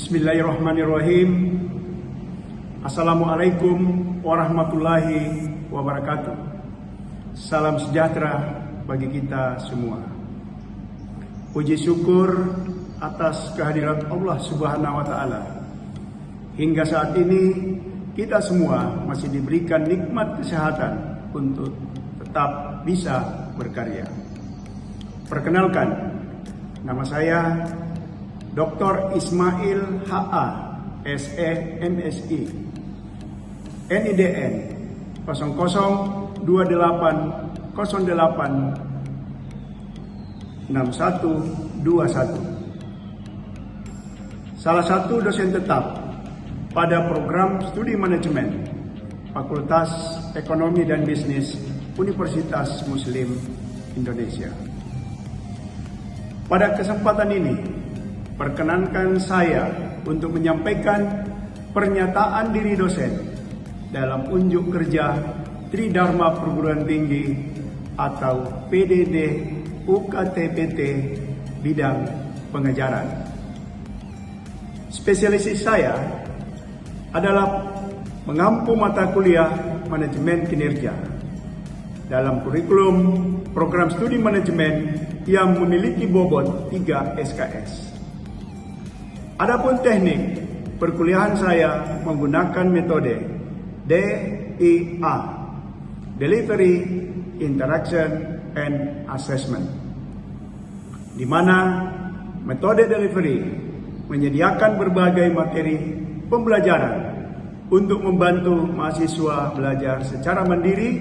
Bismillahirrahmanirrahim. Assalamualaikum warahmatullahi wabarakatuh. Salam sejahtera bagi kita semua. Puji syukur atas kehadiran Allah Subhanahu wa Ta'ala. Hingga saat ini kita semua masih diberikan nikmat kesehatan untuk tetap bisa berkarya. Perkenalkan, nama saya Dr. Ismail H.A. SE MSI NIDN 0028086121. Salah satu dosen tetap pada program studi manajemen Fakultas Ekonomi dan Bisnis Universitas Muslim Indonesia. Pada kesempatan ini, perkenankan saya untuk menyampaikan pernyataan diri dosen dalam unjuk kerja Tridharma Perguruan Tinggi atau PDD UKTPT bidang pengajaran. Spesialisasi saya adalah mengampu mata kuliah manajemen kinerja dalam kurikulum program studi manajemen yang memiliki bobot 3 SKS. Adapun teknik perkuliahan saya menggunakan metode DIA, Delivery, Interaction, and Assessment, di mana metode delivery menyediakan berbagai materi pembelajaran untuk membantu mahasiswa belajar secara mandiri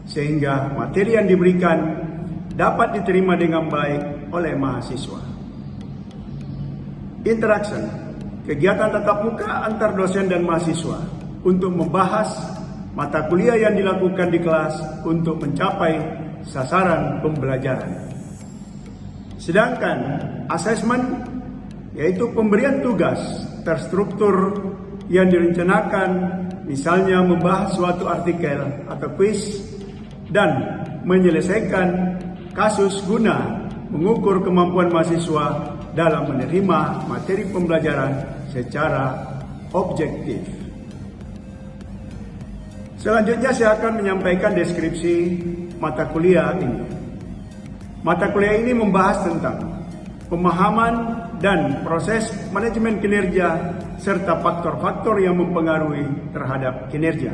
sehingga materi yang diberikan dapat diterima dengan baik oleh mahasiswa. Interaction, kegiatan tatap muka antar dosen dan mahasiswa untuk membahas mata kuliah yang dilakukan di kelas untuk mencapai sasaran pembelajaran. Sedangkan assessment, yaitu pemberian tugas terstruktur yang direncanakan, misalnya membahas suatu artikel atau kuis dan menyelesaikan kasus guna mengukur kemampuan mahasiswa dalam menerima materi pembelajaran secara objektif. Selanjutnya saya akan menyampaikan deskripsi mata kuliah ini. Mata kuliah ini membahas tentang pemahaman dan proses manajemen kinerja serta faktor-faktor yang mempengaruhi terhadap kinerja.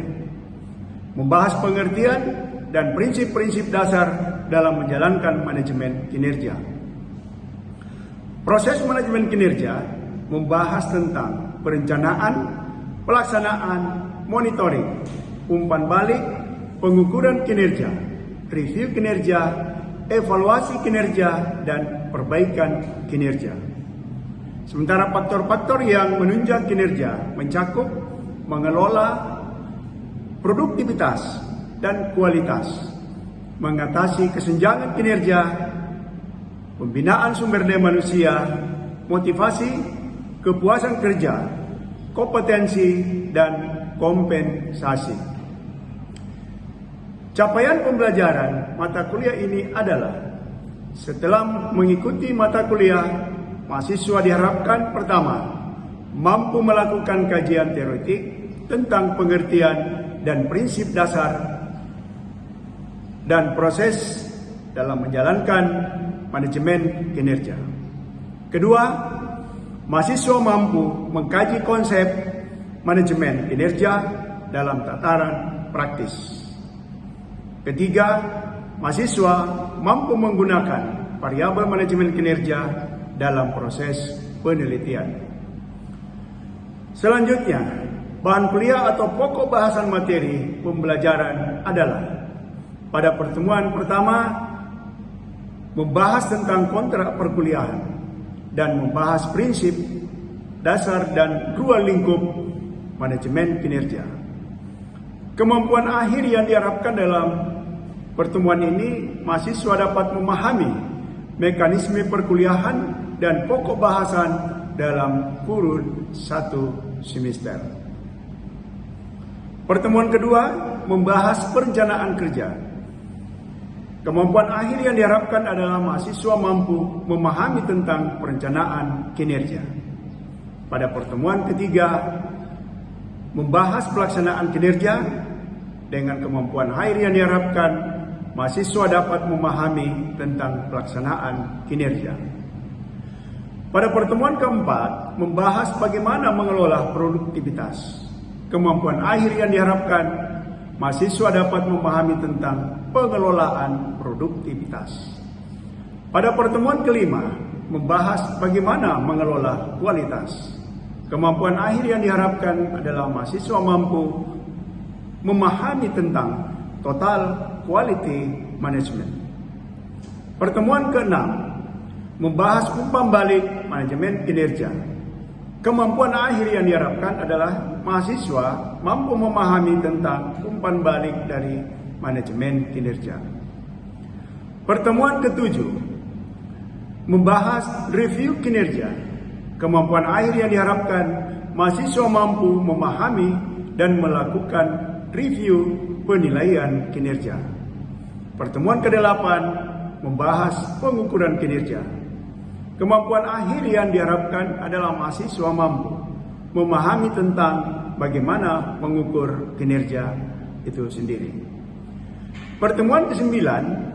Membahas pengertian dan prinsip-prinsip dasar dalam menjalankan manajemen kinerja. Proses manajemen kinerja membahas tentang perencanaan, pelaksanaan, monitoring, umpan balik, pengukuran kinerja, review kinerja, evaluasi kinerja, dan perbaikan kinerja. Sementara faktor-faktor yang menunjang kinerja mencakup mengelola produktivitas dan kualitas, mengatasi kesenjangan kinerja, pembinaan sumber daya manusia, motivasi, kepuasan kerja, kompetensi, dan kompensasi. Capaian pembelajaran mata kuliah ini adalah setelah mengikuti mata kuliah, mahasiswa diharapkan pertama, mampu melakukan kajian teoretik tentang pengertian dan prinsip dasar dan proses dalam menjalankan manajemen kinerja. Kedua, mahasiswa mampu mengkaji konsep manajemen kinerja dalam tataran praktis. Ketiga, mahasiswa mampu menggunakan variabel manajemen kinerja dalam proses penelitian. Selanjutnya, bahan kuliah atau pokok bahasan materi pembelajaran adalah pada pertemuan pertama membahas tentang kontrak perkuliahan dan membahas prinsip dasar dan ruang lingkup manajemen kinerja. Kemampuan akhir yang diharapkan dalam pertemuan ini, mahasiswa dapat memahami mekanisme perkuliahan dan pokok bahasan dalam kurun 1 semester. Pertemuan kedua membahas perencanaan kerja. Kemampuan akhir yang diharapkan adalah mahasiswa mampu memahami tentang perencanaan kinerja. Pada pertemuan ketiga, membahas pelaksanaan kinerja dengan kemampuan akhir yang diharapkan mahasiswa dapat memahami tentang pelaksanaan kinerja. Pada pertemuan keempat, membahas bagaimana mengelola produktivitas. Kemampuan akhir yang diharapkan mahasiswa dapat memahami tentang pengelolaan produktivitas. Pada pertemuan kelima, membahas bagaimana mengelola kualitas. Kemampuan akhir yang diharapkan adalah mahasiswa mampu memahami tentang total quality management. Pertemuan keenam, membahas umpan balik manajemen kinerja. Kemampuan akhir yang diharapkan adalah mahasiswa mampu memahami tentang umpan balik dari manajemen kinerja. Pertemuan ketujuh, membahas review kinerja. Kemampuan akhir yang diharapkan mahasiswa mampu memahami dan melakukan review penilaian kinerja. Pertemuan ke-8, membahas pengukuran kinerja. Kemampuan akhir yang diharapkan adalah mahasiswa mampu memahami tentang bagaimana mengukur kinerja itu sendiri. Pertemuan ke-9,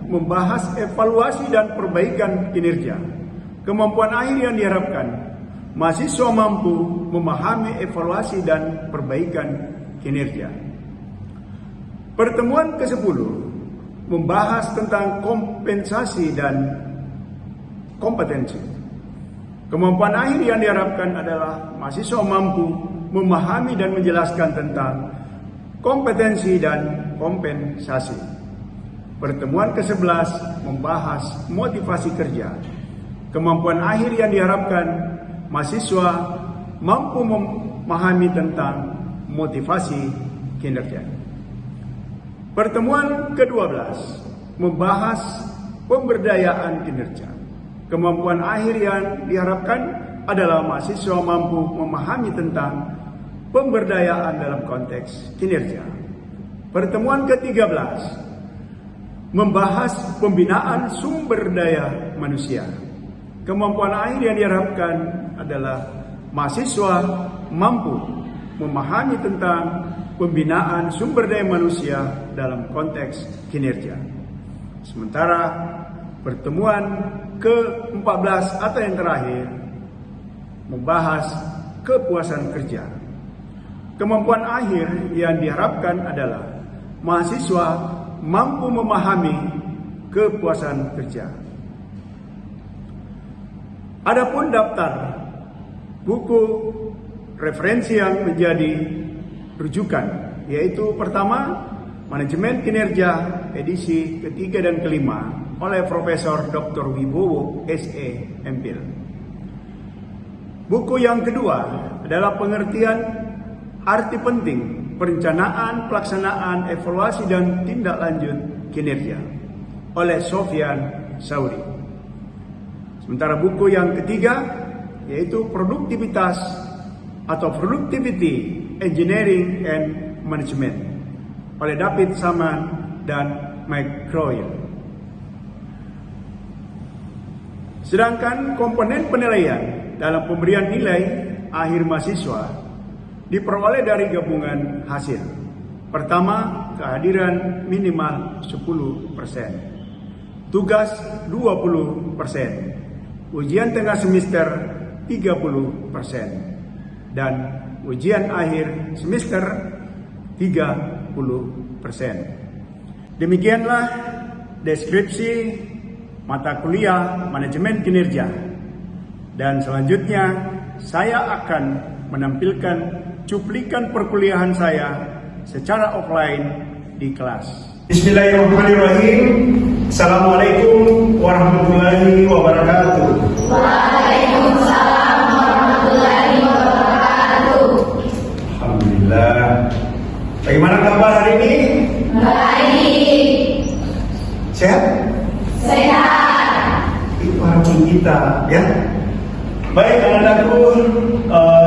membahas evaluasi dan perbaikan kinerja. Kemampuan akhir yang diharapkan mahasiswa mampu memahami evaluasi dan perbaikan kinerja. Pertemuan ke-10, membahas tentang kompensasi dan kompetensi. Kemampuan akhir yang diharapkan adalah mahasiswa mampu memahami dan menjelaskan tentang kompetensi dan kompensasi. Pertemuan ke-11, membahas motivasi kerja. Kemampuan akhir yang diharapkan mahasiswa mampu memahami tentang motivasi kinerja. Pertemuan ke-12, membahas pemberdayaan kinerja. Kemampuan akhir yang diharapkan adalah mahasiswa mampu memahami tentang pemberdayaan dalam konteks kinerja. Pertemuan ke-13, membahas pembinaan sumber daya manusia. Kemampuan akhir yang diharapkan adalah mahasiswa mampu memahami tentang pembinaan sumber daya manusia dalam konteks kinerja. Sementara pertemuan ke-14 atau yang terakhir, membahas kepuasan kerja. Kemampuan akhir yang diharapkan adalah mahasiswa mampu memahami kepuasan kerja. Adapun daftar buku referensi yang menjadi rujukan, yaitu pertama, Manajemen Kinerja edisi ketiga dan kelima oleh Profesor Dr. Wibowo SE MPhil. Buku yang kedua adalah Pengertian Arti Penting Perencanaan, Pelaksanaan, Evaluasi dan Tindak Lanjut Kinerja oleh Sofyan Sauri. Sementara buku yang ketiga yaitu Produktivitas atau Productivity Engineering and Management oleh David Saman dan Mike Croyle. Sedangkan komponen penilaian dalam pemberian nilai akhir mahasiswa diperoleh dari gabungan hasil. Pertama, kehadiran minimal 10%, tugas 20%, ujian tengah semester 30%, dan ujian akhir semester 30%. Demikianlah deskripsi mata kuliah manajemen kinerja. Dan selanjutnya saya akan menampilkan cuplikan perkuliahan saya secara offline di kelas. Bismillahirrahmanirrahim. Assalamualaikum warahmatullahi wabarakatuh. Waalaikumsalam warahmatullahi wabarakatuh. Alhamdulillah. Bagaimana kabar hari ini? Baik. Sehat? Sehat. Itu harapan kita, ya. Baik, anak-anakku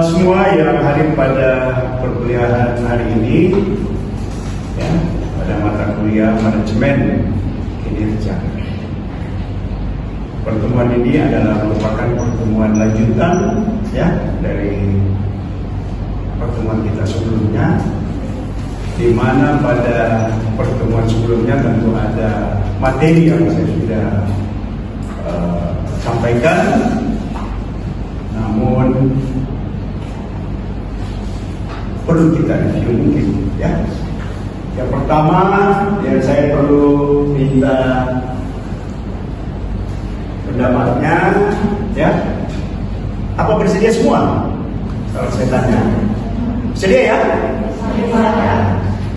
semua yang hadir pada perkuliahan hari ini, ya, pada mata kuliah manajemen kinerja. pertemuan ini adalah merupakan pertemuan lanjutan ya dari pertemuan kita sebelumnya, di mana pada pertemuan sebelumnya tentu ada materi yang saya sudah sampaikan, namun perlu kita review mungkin ya. Yang pertama yang saya perlu minta pendapatnya ya, apa bersedia semua? Kalau saya tanya, bersedia ya?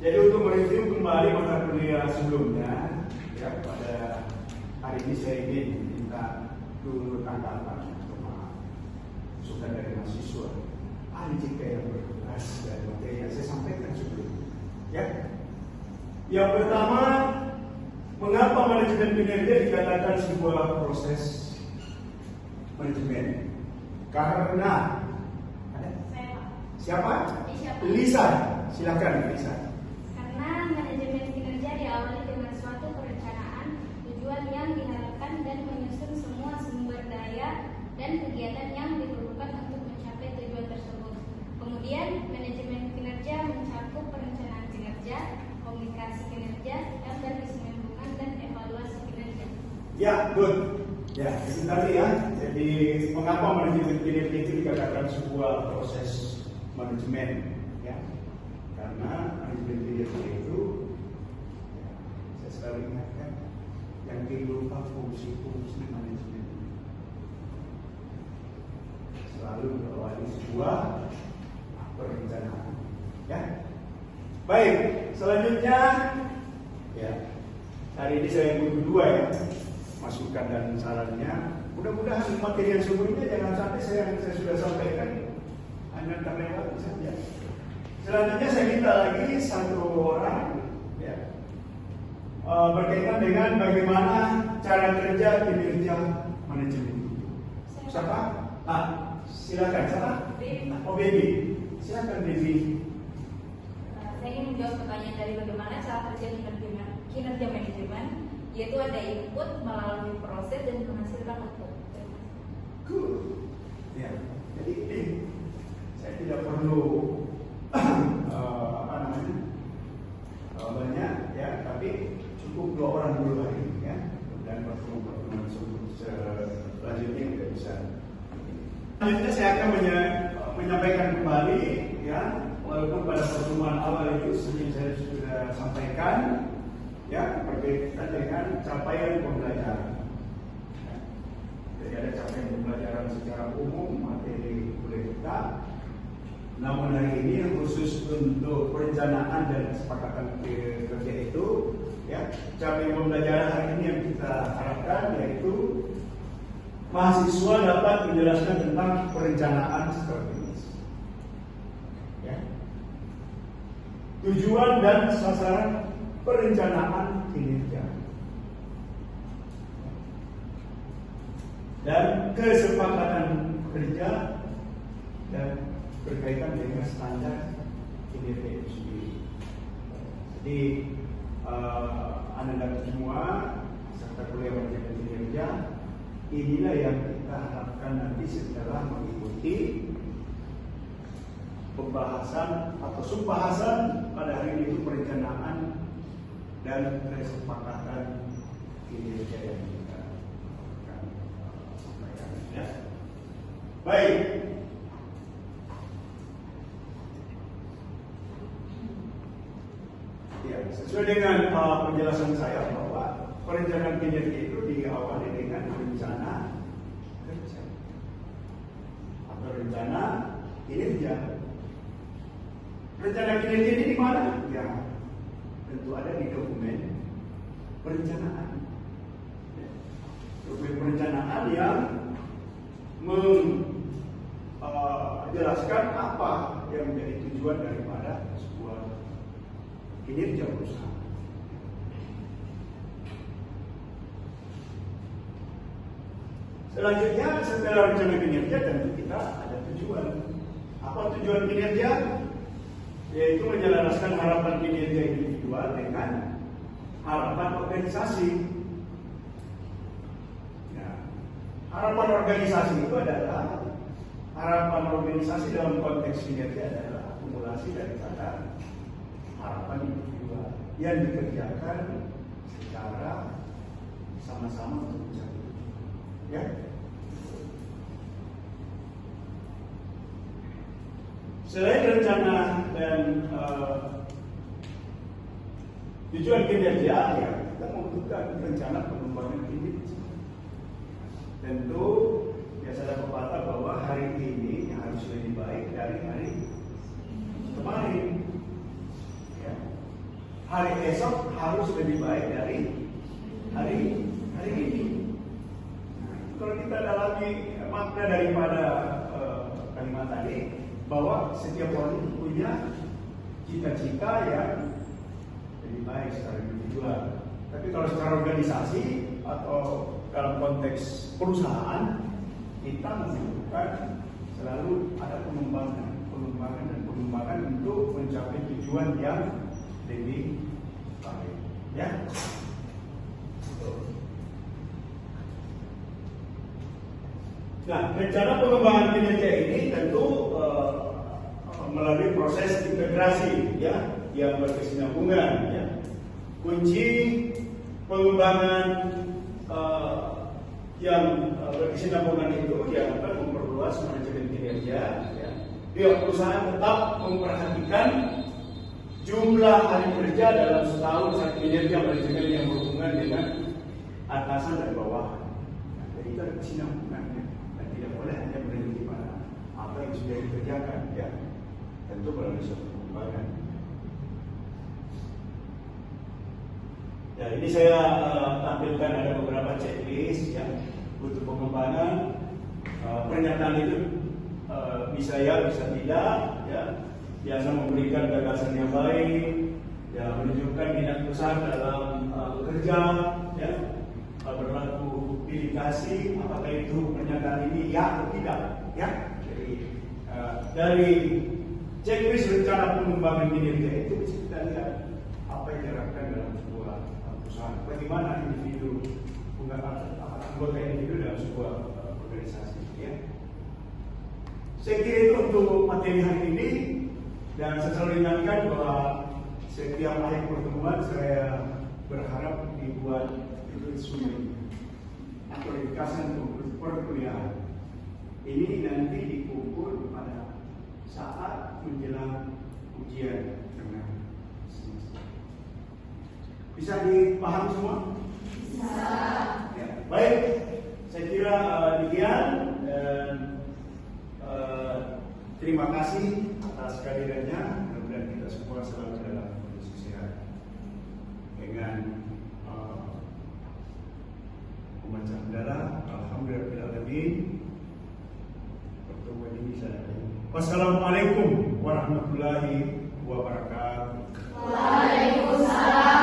Jadi untuk mereview kembali mata kuliah sebelumnya ya, pada hari ini saya ingin minta dulu tanggapan atau masukan dari mahasiswa ahli jika yang bertugas dari materi yang saya sampaikan sebelumnya ya. Yang pertama, mengapa manajemen kinerja dikatakan sebuah proses manajemen? Karena siapa? Lisa, silakan Lisa. Karena manajemen kinerja diawali dengan suatu perencanaan, tujuan yang diharapkan dan menyusun semua sumber daya dan kegiatan yang diperlukan untuk mencapai tujuan tersebut. Kemudian, manajemen kinerja mencakup perencanaan kinerja, komunikasi kinerja, evaluasi lingkungan, dan evaluasi kinerja. Ya, good. Ya, itu tadi ya. Jadi, mengapa manajemen kinerja itu dikatakan sebuah proses manajemen? Ya, karena manajemen kinerja itu, ya, saya selalu ingatkan, yang dilupa fungsi-fungsi manajemen selalu berawali sebuah perencanaan. Ya, baik. Selanjutnya, ya, hari ini saya butuh dua ya, masukan dan sarannya. Mudah-mudahan materi yang sebelumnya jangan sampai saya sudah sampaikan hanya terlewat saja. Selanjutnya saya minta lagi satu orang ya, berkaitan dengan bagaimana cara kerja kinerja manajemen. Siapa? Silakan. Siapa? Oh, Baby. Silakan Baby. Saya ingin menjawab pertanyaan dari bagaimana cara kerja kinerja manajemen, yaitu ada input melalui proses dan menghasilkan output. Good. Ya, jadi saya tidak perlu banyak ya, tapi cukup dua orang dulu hari ini ya, dan pertemuan selanjutnya kita bisa. Selanjutnya saya akan menyampaikan kembali ya, walaupun pada pertemuan awal itu saya sudah sampaikan ya, berkaitan dengan capaian pembelajaran. Jadi ada capaian pembelajaran secara umum materi kuliah kita. Namun hari ini khusus untuk perencanaan dan kesepakatan kerja itu, ya, capaian pembelajaran hari ini yang kita harapkan yaitu mahasiswa dapat menjelaskan tentang perencanaan strategis. Ya. Tujuan dan sasaran perencanaan kinerja dan kesepakatan kerja dan berkaitan dengan standar kinerja itu sendiri. Jadi Anda dan semua serta kuliah manajemen kinerja, inilah yang kita harapkan nanti setelah mengikuti pembahasan atau subbahasan pada hari ini, itu perencanaan dan kesepakatan kinerja yang kita akan sampaikan. Ya. Baik. Ya, sesuai dengan penjelasan saya bahwa perencanaan kinerja itu diawali dengan rencana kerja atau rencana kinerja. Rencana kinerja ini di mana? Ya, tentu ada di dokumen perencanaan. Dokumen perencanaan yang menjelaskan apa yang menjadi tujuan daripada sebuah kinerja perusahaan. Selanjutnya, setelah rencana kinerja tentu kita ada tujuan. Apa tujuan kinerja? Yaitu menyelaraskan harapan kinerja individual dengan harapan organisasi. Ya, Harapan organisasi itu adalah harapan organisasi dalam konteks kinerja adalah akumulasi daripada harapan individual yang dikerjakan secara sama-sama untuk mencapai. Ya. Selain rencana dan tujuan kinerja, ya kita membutuhkan rencana pengembangan kinerja. Tentu biasa ada pepatah bahwa hari ini harus lebih baik dari hari kemarin. Ya. Hari esok harus lebih baik dari hari ini. Nah, kalau kita dalami makna daripada kalimat tadi, bahwa setiap orang itu punya cita-cita yang lebih baik secara individual. Tapi kalau secara organisasi atau dalam konteks perusahaan, kita membutuhkan selalu ada pengembangan untuk mencapai tujuan yang lebih baik. Ya. Nah, rencana pengembangan kinerja ini tentu melalui proses integrasi, ya, yang berkesinambungan. Ya. Kunci pengembangan yang berkesinambungan itu dianggap memperluas manajemen kinerja. Ya. Pihak perusahaan tetap memperhatikan jumlah hari kerja dalam setahun saat kinerja manajemen yang berhubungan dengan atasan dan bawahan. Nah, jadi itu ada kesinambungannya. Tidak boleh hanya berhenti pada apa yang sudah dikerjakan, ya. Tentu melalui suatu pengembangan. Ya, ini saya tampilkan ada beberapa checklist yang untuk pengembangan. Pernyataan itu bisa ya, bisa tidak, ya. Biasa memberikan gagasan yang baik, ya, menunjukkan minat besar dalam bekerja, ya. Berlaku pilih kasih, apakah itu pernyataan ini ya atau tidak, ya. Jadi dari checklist rencana pengembangan kinerja itu bisa kita lihat apa yang diharapkan dalam sebuah perusahaan, bagaimana anggota individu dalam sebuah organisasi, ya. Saya kira itu untuk materi hari ini, dan saya selalu ingatkan bahwa setiap akhir pertemuan saya berharap dibuat resume atau ringkasan perkuliahan. Ini nanti dikumpul pada saat menjelang ujian tengah semester. Bisa dipahami semua? Bisa. Ya, baik, saya kira demikian, dan terima kasih atas kehadirannya. Mudah-mudahan kita semua selalu dalam kondisi sehat. Dengan membaca hamdalah, alhamdulillahirobbilalamin. Pertemuan ini saya akhiri. Wassalamualaikum warahmatullahi wabarakatuh. Waalaikumsalam